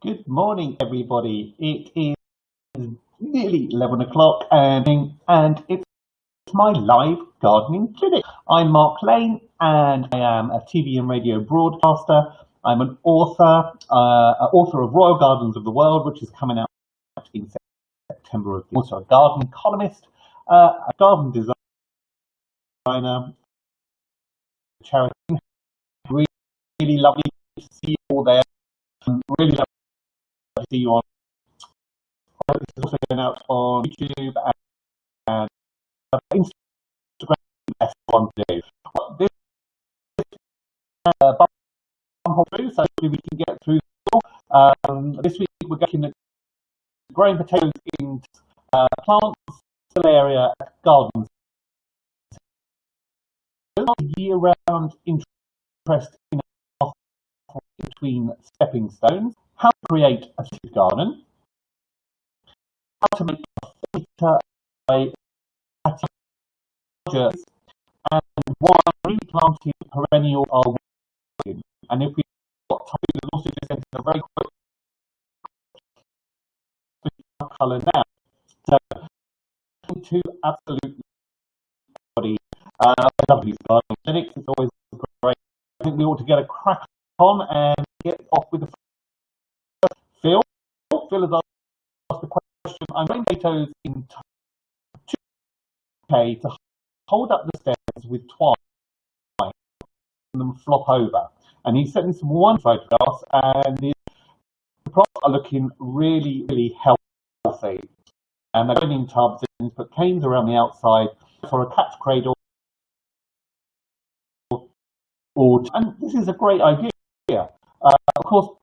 Good morning, everybody. It is nearly 11 o'clock and it's my live gardening clinic. I'm Mark Lane and I am a TV and radio broadcaster. I'm an author of Royal Gardens of the World, which is coming out in September. Also a garden columnist, a garden designer, charity. Really lovely to see you all there. Really lovely to see you on. This is also going out on YouTube and Instagram. F1 to do. This through, so hopefully we can get through. This week we're looking at growing potatoes in plants, area gardens. Year-round interest in between stepping stones, how to create a seed garden, how to make a filter by and why replanting perennial are working. And if we've got time, we'll also just enter a very quick colour now. So, to absolutely everybody. I love these gardening clinics, it's always great. I think we ought to get a crack on and get off with the Phil. Phil has asked the question, I'm growing potatoes in 2K to hold up the stems with twine and them flop over. And he's sending some one photographs and the crops are looking really, really healthy. And they're going in tubs and put canes around the outside for a catch cradle. And this is a great idea. Of course,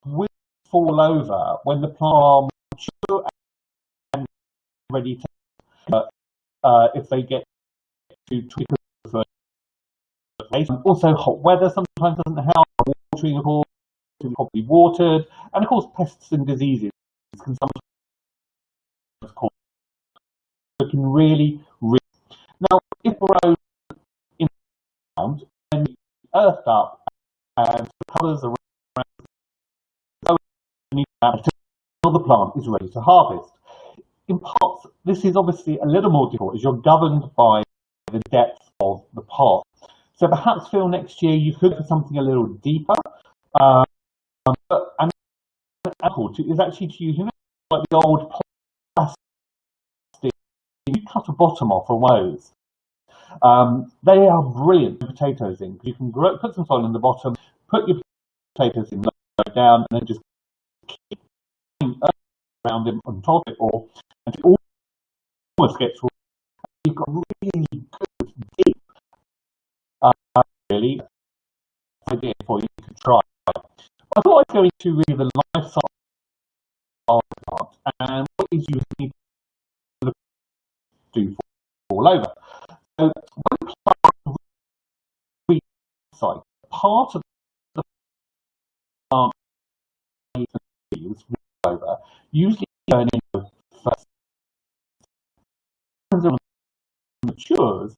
will fall over when the plants are mature and ready to if they get to tweak. Also, hot weather sometimes doesn't help. Watering, of course, can be properly watered, and of course, pests and diseases can sometimes cause. It can really. Now, if grown in the ground and earthed up and the colours around, the plant is ready to harvest. In parts, this is obviously a little more difficult as you're governed by the depth of the pot. So perhaps, Phil, next year you could for something a little deeper. But an apple is actually to use, like the old plastic. You cut a bottom off of those. They are brilliant potatoes in. You can put some soil in the bottom, put your potatoes in low down, and then just keep around them on top of it all, and it almost gets. You've got really good deep. Really idea for you to try. I thought I'd go into really the life cycle of the plant and what is you need to do all over. So when the plant recycle, part of the plant is over, usually going in first. As it matures,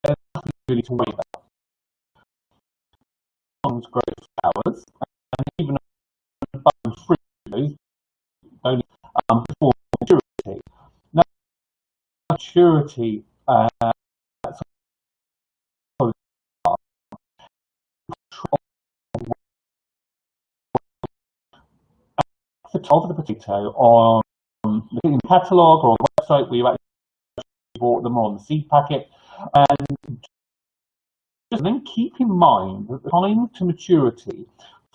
there's nothing really to worry about. Grow flowers and even fruit only before maturity. Now, maturity at the top of the potato on the catalogue or on the website where you actually bought them on the seed packet, and then keep in mind that the time to maturity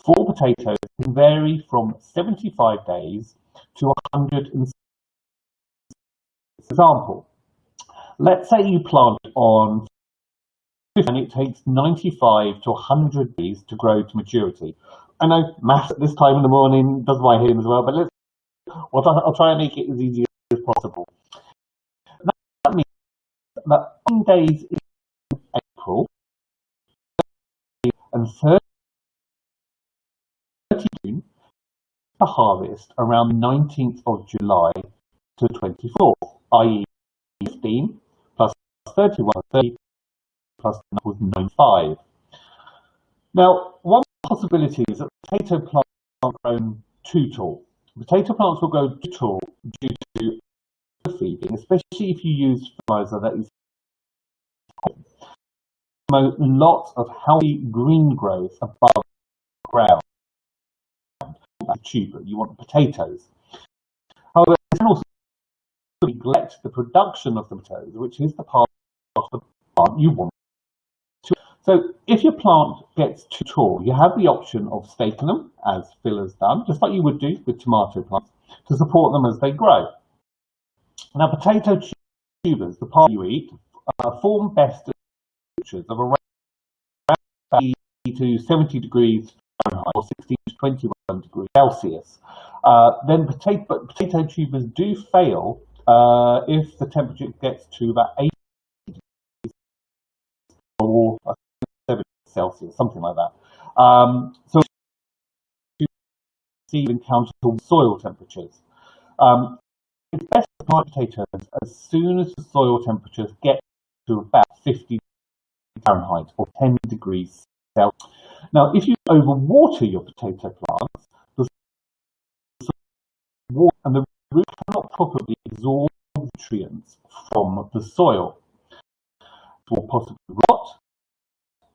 for potatoes can vary from 75 days to 106. For example, let's say you plant on 50 and it takes 95 to 100 days to grow to maturity. I know maths at this time in the morning does my head as well, but I'll try and make it as easy as possible. That means that 10 days in April and 30 June to harvest around 19th of July to 24th, i.e. 15 plus 31 30 plus equals 95. Now, one possibility is that potato plants grown too tall. Potato plants will grow too tall due to overfeeding, especially if you use fertilizer that is promote lots of healthy green growth above ground. Tuber, you want the potatoes. However, it can also neglect the production of the potatoes, which is the part of the plant you want to. So if your plant gets too tall, you have the option of staking them, as Phil has done, just like you would do with tomato plants, to support them as they grow. Now, potato tubers, the part you eat, form best at temperatures of around 80 to 70 degrees Fahrenheit or 16 to 21 degrees Celsius. Then potato tubers do fail if the temperature gets to about 80 degrees or 7 Celsius, something like that. So you encounter soil temperatures. It's best to plant potatoes as soon as the soil temperatures get to about 50 Fahrenheit or 10 degrees Celsius. Now, if you overwater your potato plants, the root cannot properly absorb nutrients from the soil. It will possibly rot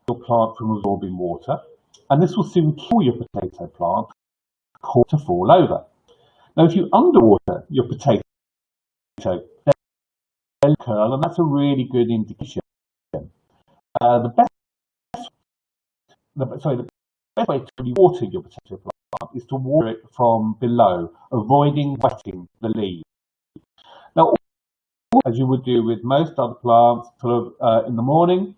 your plant from absorbing water, and this will soon kill your potato plant, cause it to fall over. Now, if you underwater your potato, they'll curl, and that's a really good indication. The best way to water your potato plant is to water it from below, avoiding wetting the leaves. Now, as you would do with most other plants, sort of in the morning,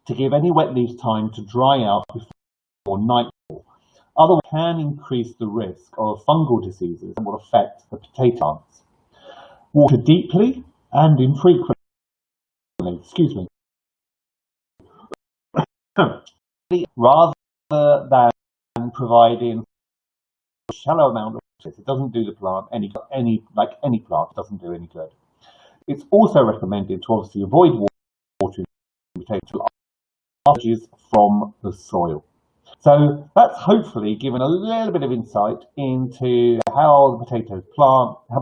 to give any wet leaves time to dry out before nightfall. Otherwise, it can increase the risk of fungal diseases that will affect the potato plants. Water deeply and infrequently. Excuse me. Rather than providing a shallow amount of water, it doesn't do the plant like any plant, it doesn't do any good. It's also recommended to obviously avoid watering potato allergies from the soil. So that's hopefully given a little bit of insight into how the potatoes plant, how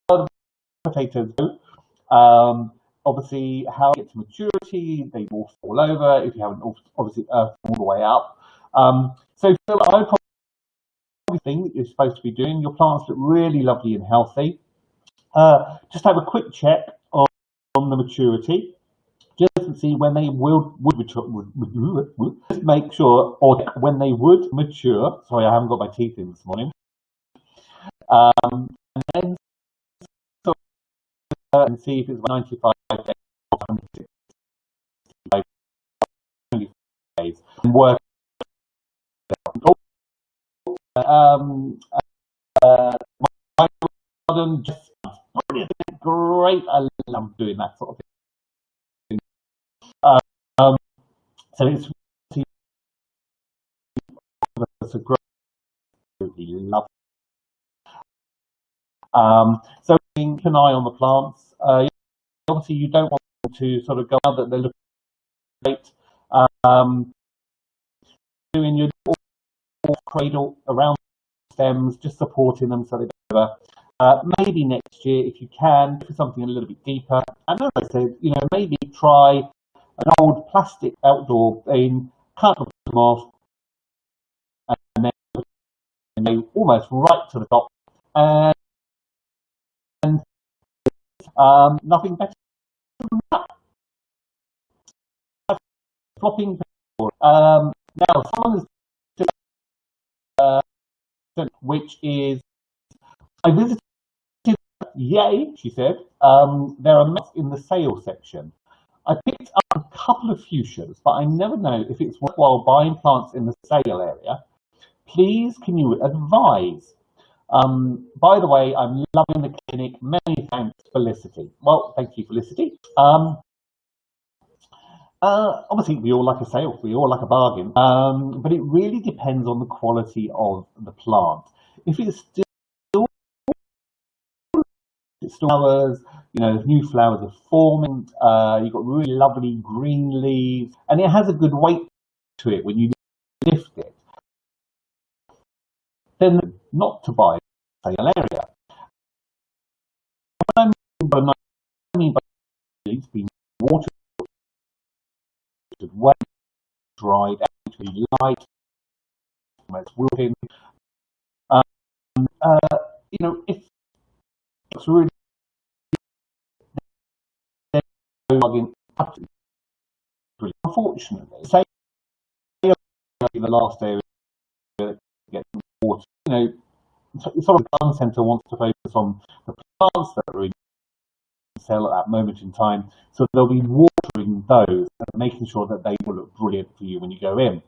the potatoes grow. Obviously, how to get to maturity, they will fall over if you haven't obviously earthed all the way up. So Phil, I probably think that you're supposed to be doing. Your plants look really lovely and healthy. Just have a quick check on the maturity, just to see when they would mature. Just make sure, or when they would mature. Sorry, I haven't got my teeth in this morning. And then and see if it's 95 days or 165 days and work. Just brilliant, great. I love doing that sort of thing. So it's a great, really love. So keep an eye on the plants. Obviously, you don't want to sort of go out that they look great. Doing your cradle around stems, just supporting them so they don't over. Maybe next year, if you can, for something a little bit deeper. And as I said, maybe try an old plastic outdoor bin, cut them off, and then almost right to the top. And nothing better than that. Flopping. Now, someone has which is, I visited, yay, she said. There are nuts in the sale section. I picked up a couple of fuchsias, but I never know if it's worthwhile buying plants in the sale area. Please, can you advise? By the way, I'm loving the clinic. Many thanks, Felicity. Well, thank you, Felicity. Obviously, we all like a sale, we all like a bargain, but it really depends on the quality of the plant. If it's still flowers, new flowers are forming, you've got really lovely green leaves, and it has a good weight to it when you lift it. then not to buy a sale area. What I mean by it's been watered, well dried, actually light, it's wilting. It's really unfortunately, say the last area gets water, sort of garden centre wants to focus on the plants that are in sale at that moment in time, so they'll be watering those and making sure that they will look brilliant for you when you go in.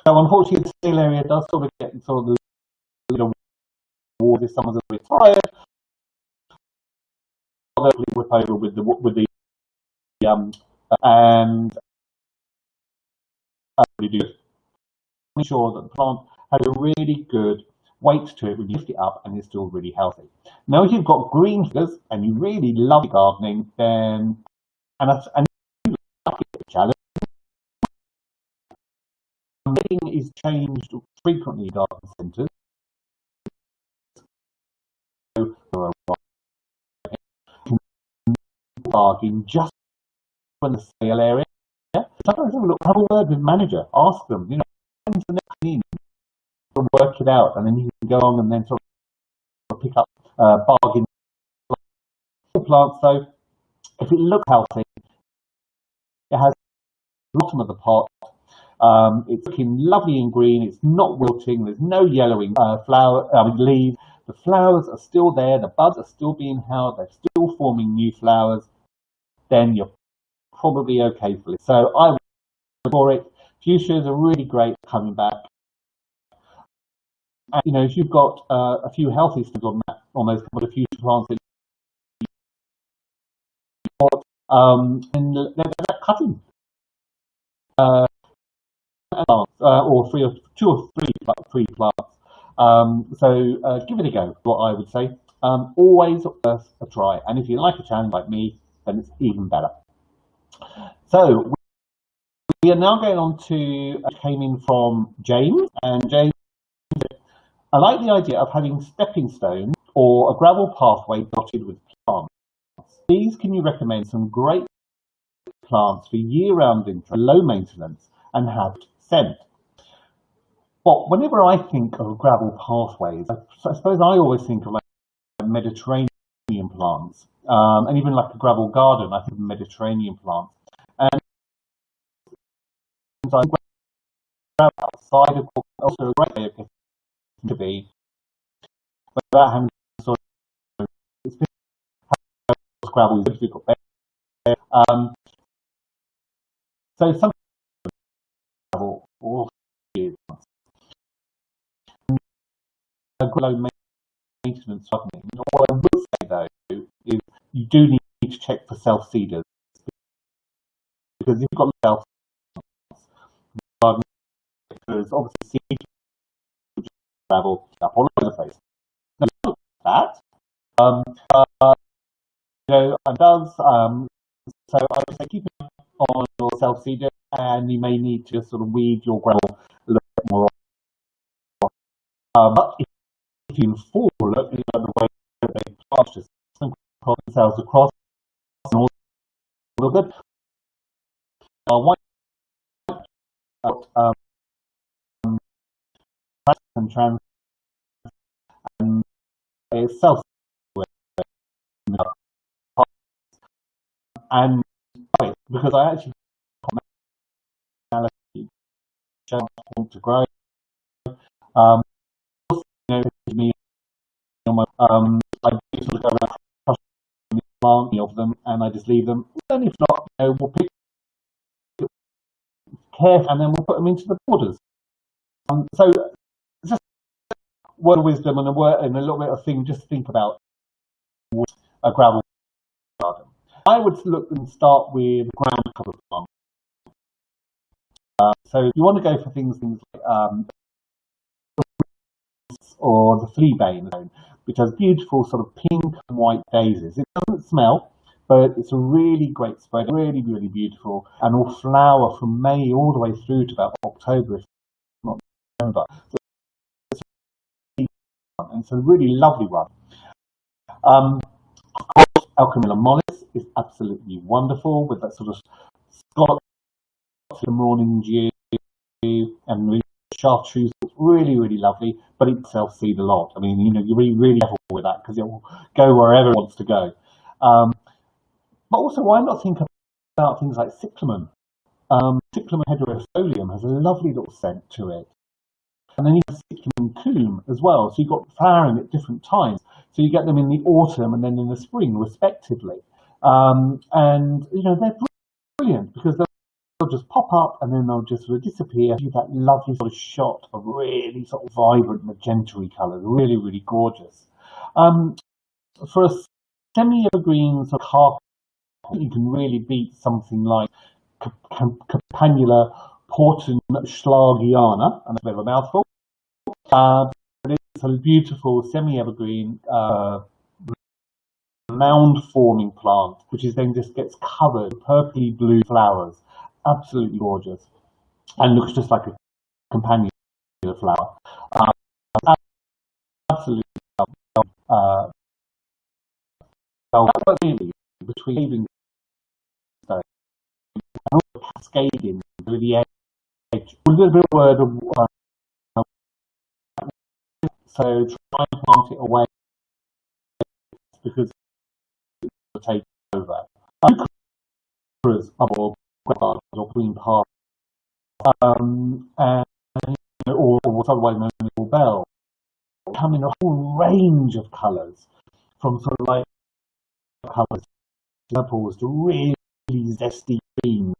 So unfortunately, the sale area does sort of get sort of a little water if someone's a bit tired. They'll whip over with the and really do make sure that the plant has a really good weight to it when you lift it up and it's still really healthy. Now, if you've got green fingers and you really love gardening, then and you like it, challenge. Lighting is changed frequently in garden centres. Bargain just when the sale area. Sometimes have a word with manager, ask them, when's the next thing, work it out, and then you can go on and then sort of pick up bargain plants. So if it looks healthy, it has the bottom of the pot. It's looking lovely and green. It's not wilting. There's no yellowing leaves. The flowers are still there. The buds are still being held. They're still forming new flowers. Then you're probably okay for it. So I would for it. Fuchsias are really great coming back. And, if you've got a few healthy stems on that, almost couple of fuchsia plants, and they're cutting. Or two or three plants. So give it a go. What I would say, always worth a try. And if you like a challenge like me, then it's even better. So we are now going on to came in from James, and James said, I like the idea of having stepping stones or a gravel pathway dotted with plants. Please, can you recommend some great plants for year-round interest, low maintenance, and have scent? Well, whenever I think of gravel pathways, I suppose I always think of like Mediterranean plants, and even like a gravel garden. I think of Mediterranean plants, and outside of also a great way of getting to be without having sort of gravel. We've got there. So some gravel or low maintenance. What I would say though is you do need to check for self seeders, because you've got self there's obviously seed gravel up all over the place. Now, that it does. So I would say keep an eye on your self seeder, and you may need to sort of weed your gravel a little bit more. But if you fall, look at the way they plant just themselves across and all a little bit. And trans and self and because I actually want to grow. Me on my I do sort of go around planting of them, and I just leave them. And if not, we'll pick care, and then we'll put them into the borders. So just word of wisdom and a little bit of thing. Just think about a gravel garden. I would look and start with ground cover plants. So if you want to go for things like or the fleabane zone, which has beautiful sort of pink and white daisies. It doesn't smell, but it's a really great spread, really, really beautiful, and will flower from May all the way through to about October, if not November. So and it's a really lovely one. Alchemilla mollis is absolutely wonderful with that sort of scallop to the morning dew and really chartreuse. It's really, really lovely, but it itself seed a lot. I mean, you know, you're really, really careful with that because it will go wherever it wants to go. But also, why not think about things like cyclamen? Cyclamen hederifolium has a lovely little scent to it. And then you have cyclamen coum as well. So you've got flowering at different times. So you get them in the autumn and then in the spring, respectively. And, you know, they're brilliant because they'll just pop up and then they'll just sort of disappear. You get that lovely sort of shot of really sort of vibrant magenta-y colours. Really, really gorgeous. For a semi-evergreen sort of carpet, you can really beat something like Campanula portenschlagiana, and that's a bit of a mouthful. But it's a beautiful semi-evergreen mound-forming plant, which is then just gets covered with purpley blue flowers. Absolutely gorgeous, and looks just like a Campanula flower. Absolutely. Between cascading to the edge. A little bit of word of so try and plant it away because it will take over. Or green path, and or what's otherwise known as bell, come in a whole range of colours, from sort of like colours, purples to really zesty greens.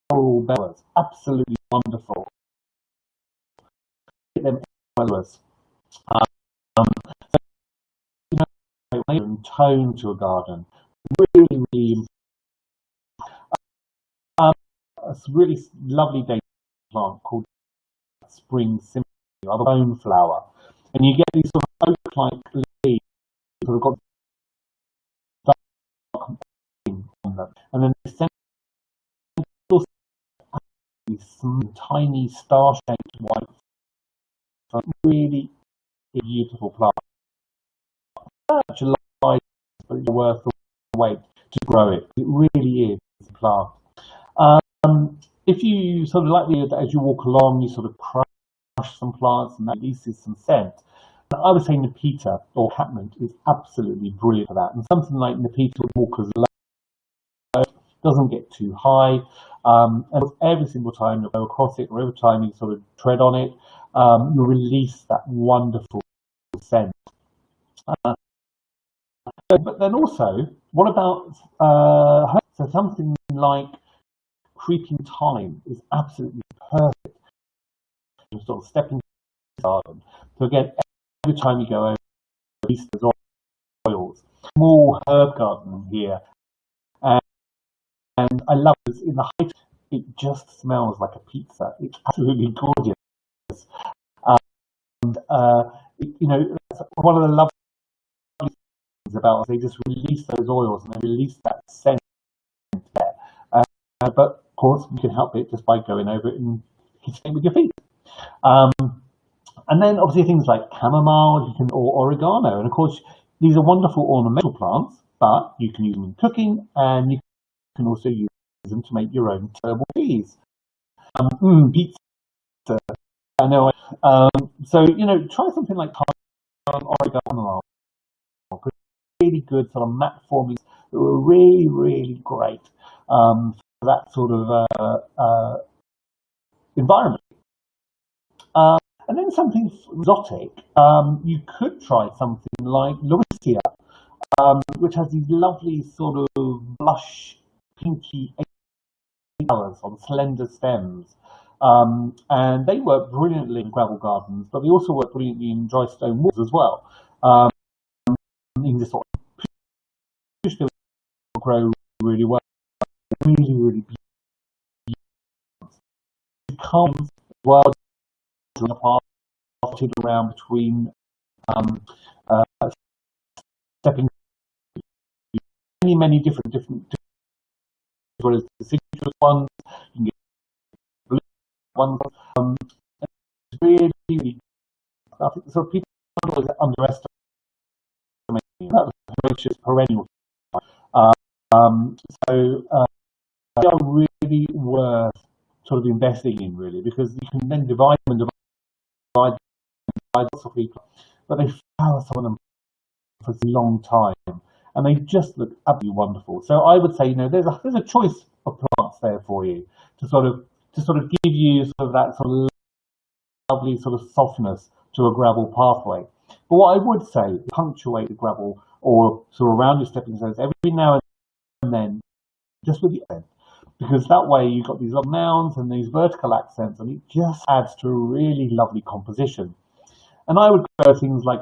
Coral bells, absolutely wonderful. Get them colours. And tone to a garden. Really, really. A really lovely dainty plant called spring symphony, or the bone flower, and you get these sort of oak-like leaves that have got dark on them, and then some tiny star-shaped white, really beautiful plant. July, but it's worth the wait to grow it. It really is a plant. If you sort of like that, as you walk along, you sort of crush some plants and that releases some scent. I would say Nepeta or catmint is absolutely brilliant for that. And something like Nepeta Walker's Low doesn't get too high. And every single time you go across it, or every time you sort of tread on it, you release that wonderful scent. But then also, what about so something like creeping thyme is absolutely perfect. You sort of step into the garden. So again, every time you go over, release those oils. Small herb garden here, and I love this. In the height, it just smells like a pizza. It's absolutely gorgeous. And you know, that's one of the lovely things about it. They just release those oils and they release that scent there. But of course, you can help it just by going over it and hitting it with your feet. And then obviously things like chamomile, or oregano, and of course these are wonderful ornamental plants, but you can use them in cooking, and you can also use them to make your own herbal teas. Pizza. I know. So you know, try something like oregano. Really good sort of matte formings that were really, really great for that sort of environment. And then something exotic, you could try something like Lauricia, which has these lovely sort of blush, pinky flowers on slender stems. And they work brilliantly in gravel gardens, but they also work brilliantly in dry stone walls as well. You can just sort of push them grow really well, really, really beautiful. It comes as well around between stepping many different as well as deciduous ones, you can get blue ones. It's really, really I think sort of people always underestimate that herbaceous perennial. Um, so they are really worth sort of investing in, really, because you can then divide them and divide lots of people, but they flower some of them for a long time, and they just look absolutely wonderful. So I would say, there's a choice of plants there for you to sort of give you sort of that sort of lovely sort of softness to a gravel pathway. But what I would say, punctuate the gravel or sort of around your stepping stones every now and then, just with the end, because that way you've got these long mounds and these vertical accents, and it just adds to a really lovely composition. And I would go things like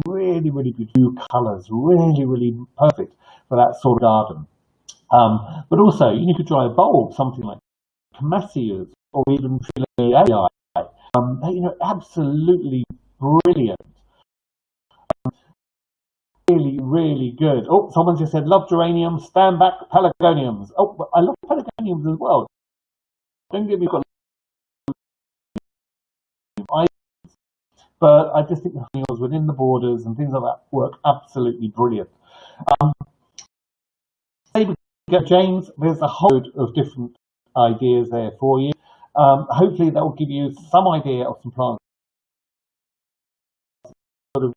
really, really good blue colours, really perfect for that sort of garden. But also, you could try a bulb, something like Camassias or even Philea. Absolutely brilliant. Really good. Oh, someone just said, love geraniums, stand back pelargoniums. Oh, I love pelargoniums as well. Don't get me wrong, but I just think the perennials within the borders and things like that work absolutely brilliant. James, there's a whole load of different ideas there for you. Hopefully that will give you some idea of some plants sort of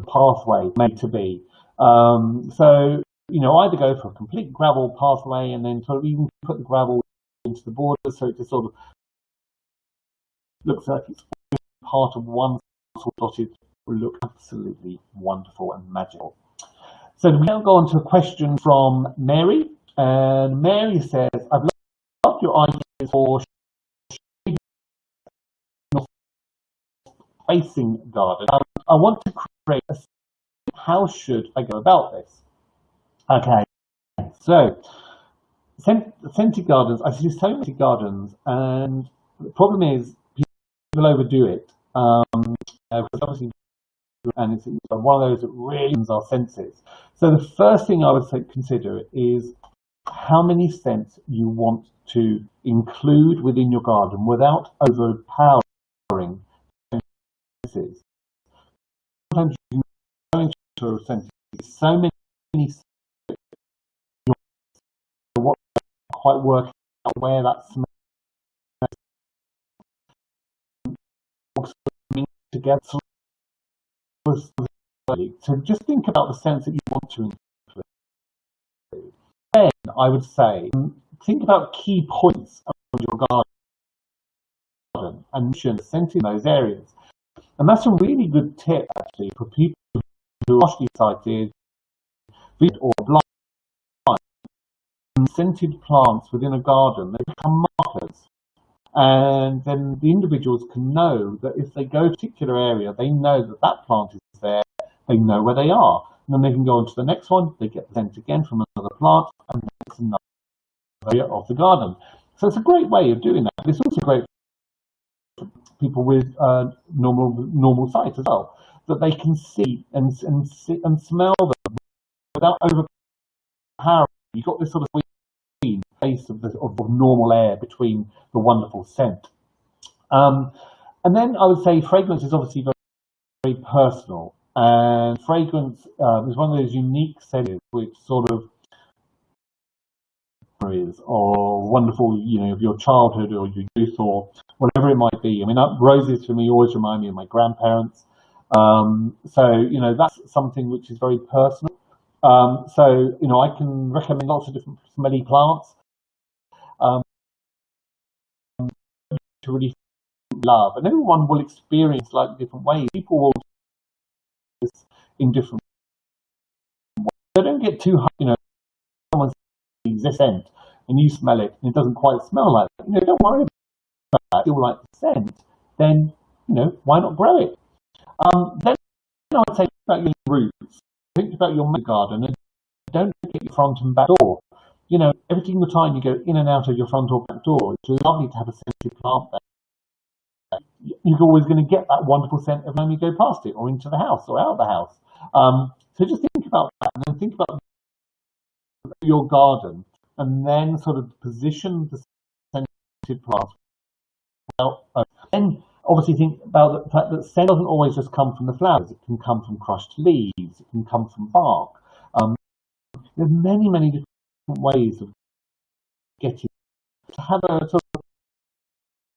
pathway made to be. So either go for a complete gravel pathway and then sort of even put the gravel into the border, so it just sort of looks like it's part of one sort of dotted, will look absolutely wonderful and magical. So we now go on to a question from Mary, and Mary says, I've loved your ideas for facing garden. I want to create a, how should I go about this? Okay, so scented gardens, I see so many gardens, and the problem is people overdo it. Because obviously, and it's one of those that really our senses. So the first thing I would say consider is how many scents you want to include within your garden without overpowering senses. Sometimes you go into a sense, so many what quite work out where that smell together. So just think about the scents that you want to include. Then I would say think about key points of your garden and mention scent in those areas. And that's a really good tip actually for people who are partially sighted or blind. Scented plants within a garden, they become markers. And then the individuals can know that if they go to a particular area, they know that that plant is there, they know where they are. And then they can go on to the next one, they get the scent again from another plant, and that's another area of the garden. So it's a great way of doing that. It's also great for people with normal sight as well, that they can see and smell them without overpowering. You've got this sort of space of normal air between the wonderful scent. And then I would say fragrance is obviously very personal, and fragrance is one of those unique scents which sort of memories or wonderful, of your childhood or your youth or whatever it might be. I mean, roses for me always remind me of my grandparents. So that's something which is very personal. So I can recommend lots of different smelly plants to really love, and everyone will experience like different ways. People will do this in different ways. So don't get too high, someone sees this scent and you smell it and it doesn't quite smell like that. Don't worry about that. You like the scent, then why not grow it? Then I would say about your roots, think about your garden, and don't forget your front and back door. Every single time you go in and out of your front or back door, it's lovely to have a scented plant there. You're always going to get that wonderful scent of when you go past it or into the house or out of the house. So just think about that, and then think about your garden, and then sort of position the scented plants. Then obviously think about the fact that scent doesn't always just come from the flowers. It can come from crushed leaves. It can come from bark. There's many, many different ways of getting to have a sort of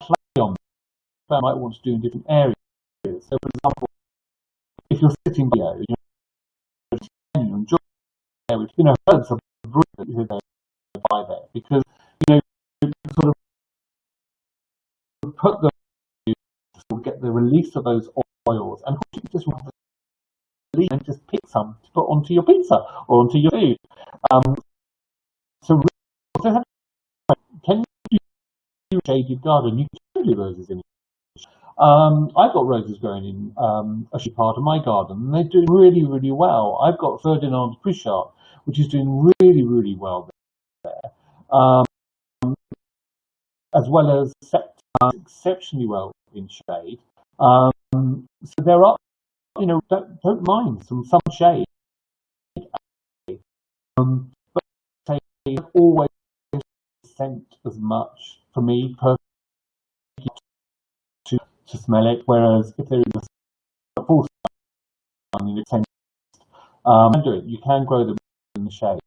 play on that I might want to do in different areas. So, for example, if you're sitting here, you enjoy it, herbs are brilliant by there because you sort of put the get the release of those oils, and you just want to and just pick some to put onto your pizza or onto your food. So can you shade your garden? You can do roses in it. I've got roses growing in a part of my garden, and they're doing really, really well. I've got Ferdinand Pritchard, which is doing really, really well there, as well as exceptionally well in shade. So there are, don't mind some shade. But they always scent as much for me personally to smell it. Whereas if there is a full sun, it scents. Do it. You can grow them in the shade.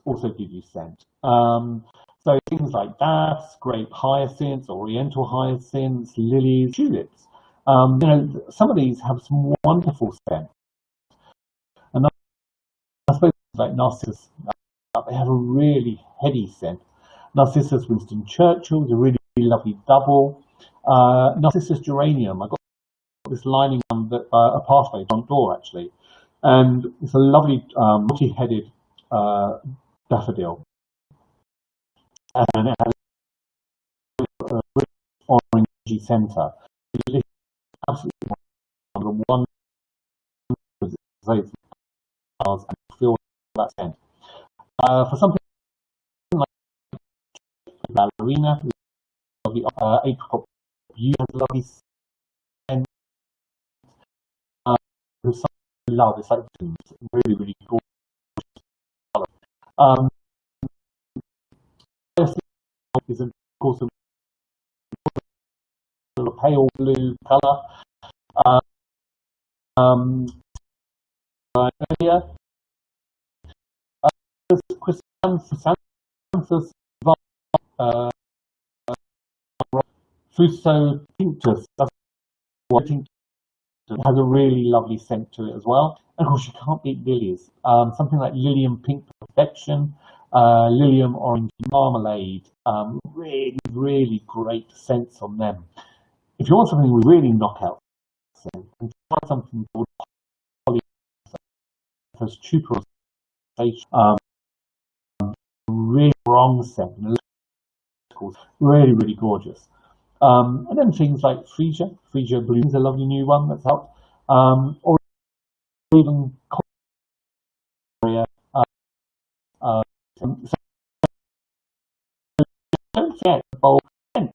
Also give you scent. So things like daffs, grape hyacinths, oriental hyacinths, lilies, tulips. Some of these have some wonderful scent. And I suppose like narcissus, they have a really heady scent. Narcissus Winston Churchill is a really, really lovely double. Narcissus geranium, I've got this lining on a pathway front door actually, and it's a lovely multi-headed daffodil, and it has a rich orangey centre. It's absolutely wonderful. And feel that scent. For something like ballerina, lovely apricot has a lovely scent. There's something I love. It's like really, really cool. Is of course a pale blue colour. Earlier, Chrysanthus Fuso tinctus has a really lovely scent to it as well. And of course, you can't beat lilies. Something like Lilium Pink Perfection, Lilium Orange Marmalade, really, really great scents on them. If you want something with really knockout scent, try something called really strong scent, really, really gorgeous. And then things like Freesia Bloom is a lovely new one that's out. Or even don't forget the bold scent.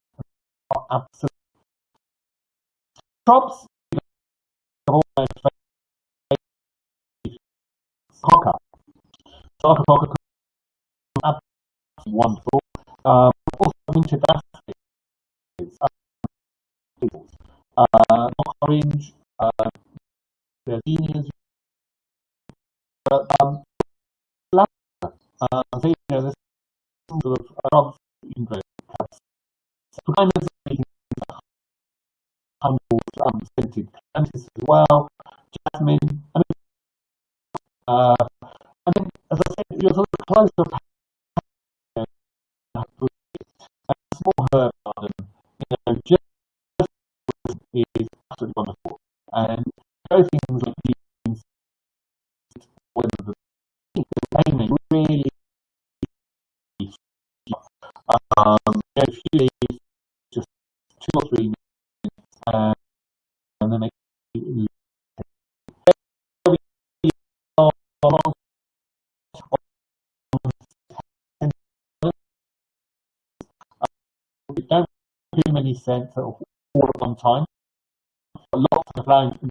Absolutely. Shrubs coca. Coca absolutely wonderful. Also winter daffodils, orange, gardenias, so there's some sort of shrubs you can grow. Scented clementis as well, jasmine, and then, as I said, you're sort of close to a small herb garden. Just is absolutely wonderful, and those things like beans, whether the really, a few days, just 2 or 3 minutes, and then don't too many scents all at one time. Lots of flowering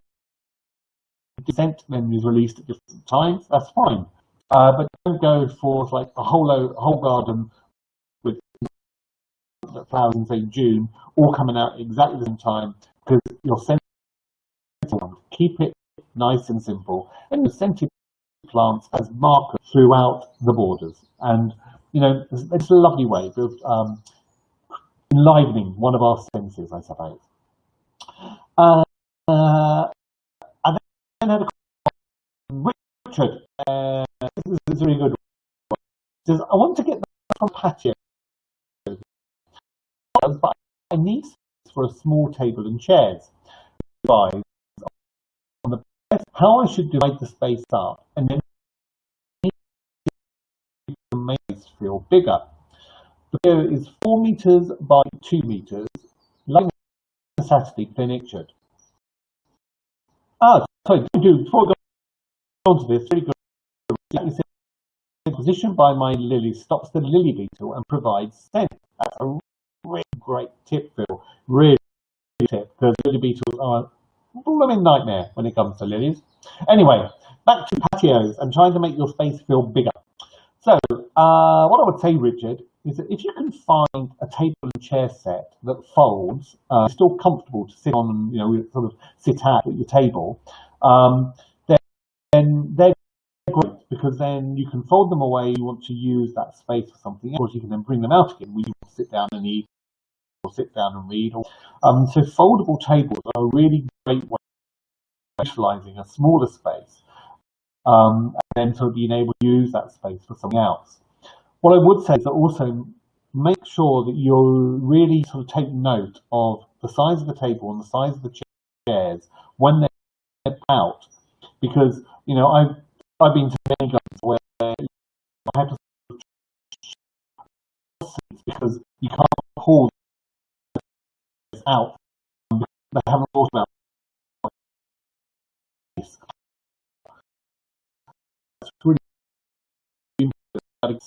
scent then is released at different times. That's fine, but don't go for like a whole garden with flowers in, say, June, all coming out at exactly the same time, because you're scented. Keep it nice and simple, and the scented plants as markers throughout the borders. And you know, it's a lovely way of enlivening one of our senses, I suppose. I then had a Richard. This is really good. Says, I want to get that from patio, but I need for a small table and chairs. On the how I should divide the space up, and then make it feel bigger. The patio is 4 meters by 2 meters. Like Saturday, Richard. Sorry, before I go on to this, really good. Positioned by my lily stops the lily beetle and provides scent. That's a really great tip, Phil. Really tip, because lily beetles are a blooming nightmare when it comes to lilies. Anyway, back to patios and trying to make your space feel bigger. So, what I would say, Richard, is that if you can find a table and chair set that folds, still comfortable to sit on and, you know, sort of sit at your table, then they're great, because then you can fold them away. You want to use that space for something else, you can then bring them out again when you sit down and eat or sit down and read. So foldable tables are a really great way of utilizing a smaller space, and then sort of being able to use that space for something else. What I would say is that also make sure that you really sort of take note of the size of the table and the size of the chairs when they're out, because you know I've been to many guys where I have to because you can't pull this out. They haven't thought about this. It's really important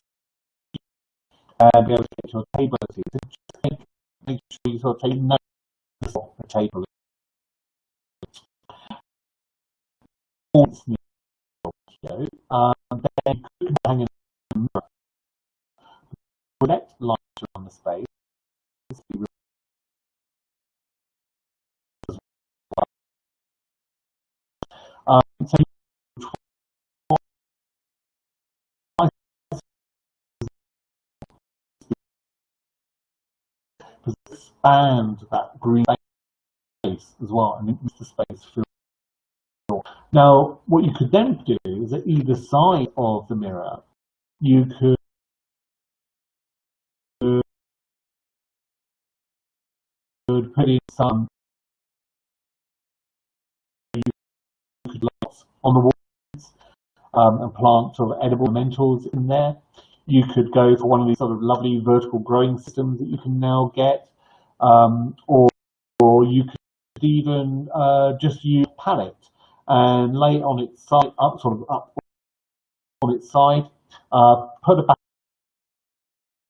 and be able to get to a table. So just make sure you sort of take note of the table. Then you can hang in a mirror. Project light around the space. So you expand that green space as well, and makes the space feel. Now, what you could then do is at either side of the mirror, you could put in some lights on the walls and plant sort of edible ornamentals in there. You could go for one of these sort of lovely vertical growing systems that you can now get, or you could even just use a palette and lay it on its side, up on its side, put a